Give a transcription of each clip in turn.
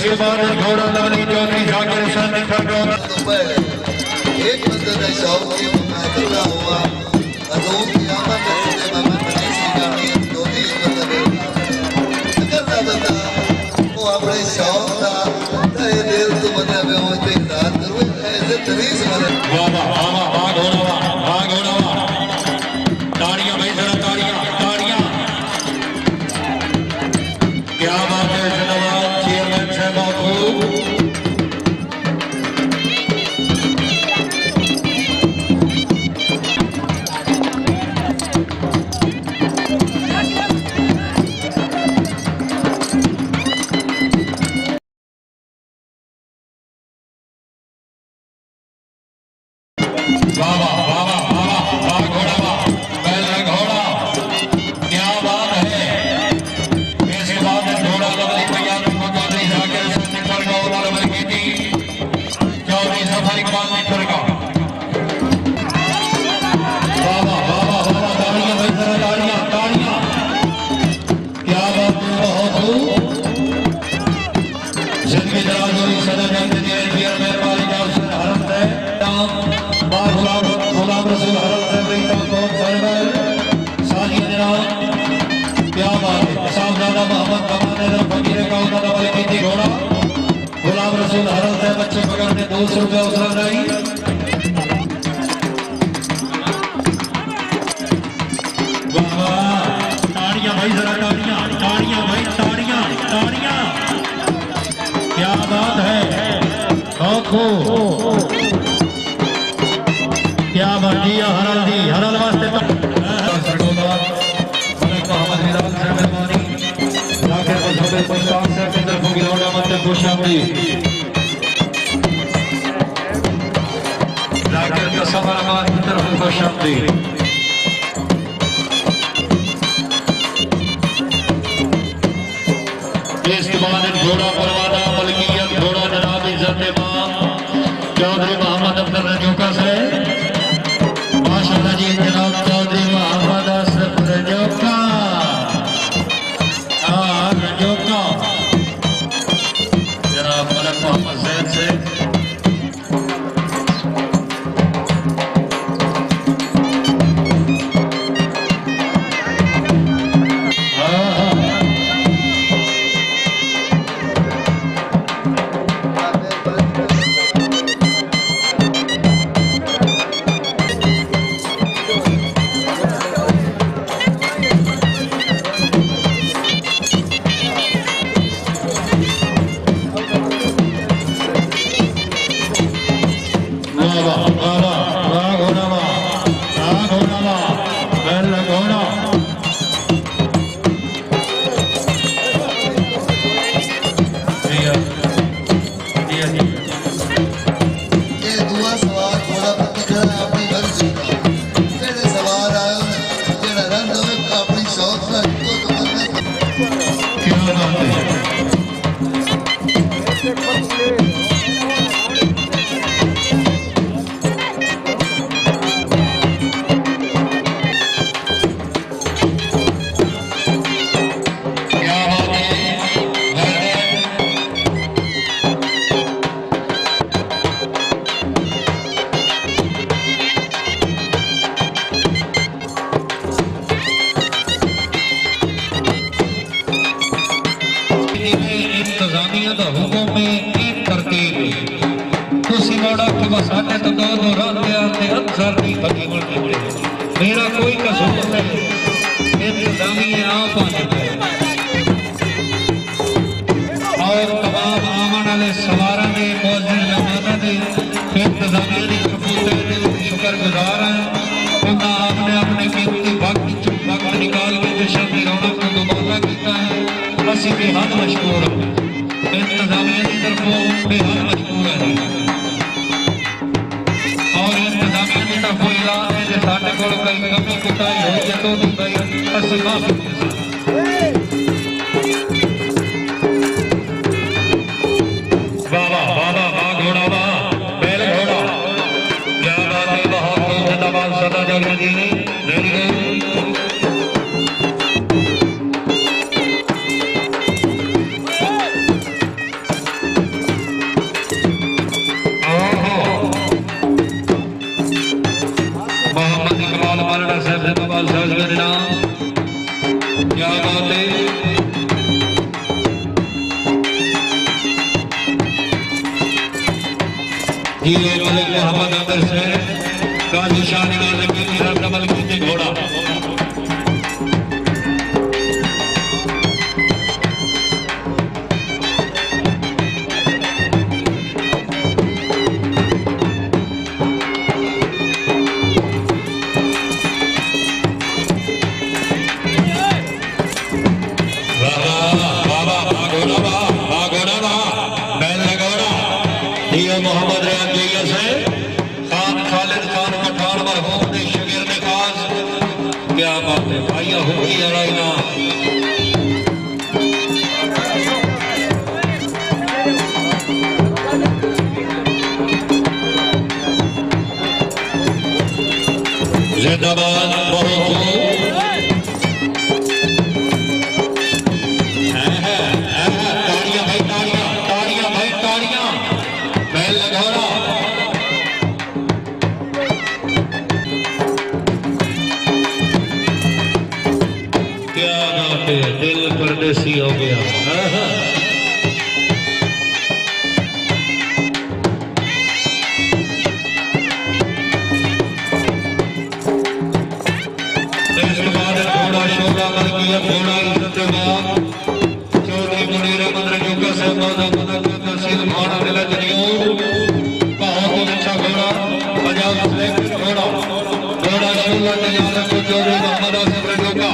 इसके बाद घोड़ा लवली चौधरी जाकर एक बंदे का शौक की मैं करता हुआ अदूम क़यामत में मैं मनीषी गाड़ी जो भी करता बंदा वो अपने शौक का ये दिल तो बंदा में वो इकरार करो ऐसे तरीके से बने वाह वाह वाह वाह घोड़ा वाह घोड़ा वाह ताड़ियां भाई जरा ताड़ियां ताड़ियां क्या बात है जनाब चेयरमैन साहब बाबू बाबा बाबा बाबा वाह घोड़ा वाह पहला घोड़ा क्या बात है इसके बाद घोड़ा लवली तैयार चौधरी जाकर निकल गया लवली की थी चौधरी सफर इकबाल निकल गया बाबा बाबा बाबा ताड़ियां भाई जरा ताड़ियां ताड़ियां क्या बात है बहुत जिंदगी दराज हुई सदा जानते थे बियर मेहरबानी का हरम है गुलाम रसूल सानिया जनाब क्या बात है साहबजादा मोहम्मद कमाने फकीर का घोड़ा गुलाम रसूल हरम साहब बच्चे पकड़ने 200 रुपया उसरा नहीं ताड़ियां भाई जरा ताड़ियां ताड़ियां भाई ताड़ियां ताड़ियां क्या बात है क्या बढ़िया हरल दी हरल वास्ते इसके बाद घोड़ा परवाना मलकियत घोड़ा जनाब इज्जत चौधरी मोहम्मद अब्दुल रजोका से माशाअल्लाह जी जनाब चौधरी मोहम्मद अशरफ रजोका रजोका जनाब मलक मोहम्मद जैद से मेरा कोई कसूर नहीं इंतजामिया आप और तमाम आमन वाले सवारा ने मौजूद जमाना ने इंतजामिया की कबूतर शुक्रगुजार हैं आपने अपने कीमती वक्त निकाल के जश्न की रौनक को दोबारा किया है असी बेहद मशहूर इंतजामिया की तरफों बेहद मशहूर है और इंतजामिया की तरफों ऐलान है कि साढ़े को कई कमी कुटाई हुई है तो कई असि माफी बाबा बाबा बा घोड़ा बा बैल घोड़ा क्या बात है बहुत जिंदाबाद सदा जगह जी वेरी गुड पाटा साहब जिंदाबाद साहब नाम क्या बात है जी मलिक मोहम्मद आमिर से काजी शाह निगाह की साहब डबल कीर्ति घोड़ा मोहम्मद रियाज जैस है खान खालिद खान पठान मरहूम ने शगीर ने खास क्या बात है भाइया हुई अराइना जिंदाबाद बहुत दिल परदेसी हो गया इसके बाद घोड़ा शोभा बन गया घोड़ा इज्जतमान चौधरी मुनीर मंदिर जोगा से तहसील भाड़ा जिला जनियो बहुत अच्छा घोड़ा पंजाब से घोड़ा घोड़ा शोभा तैयार को चौधरी मोहम्मद आसिफ जोगा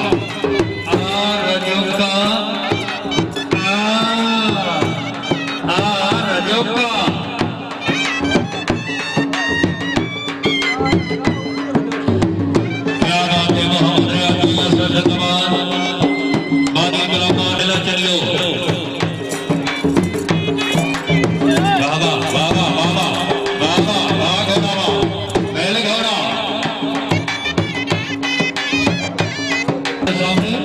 सामने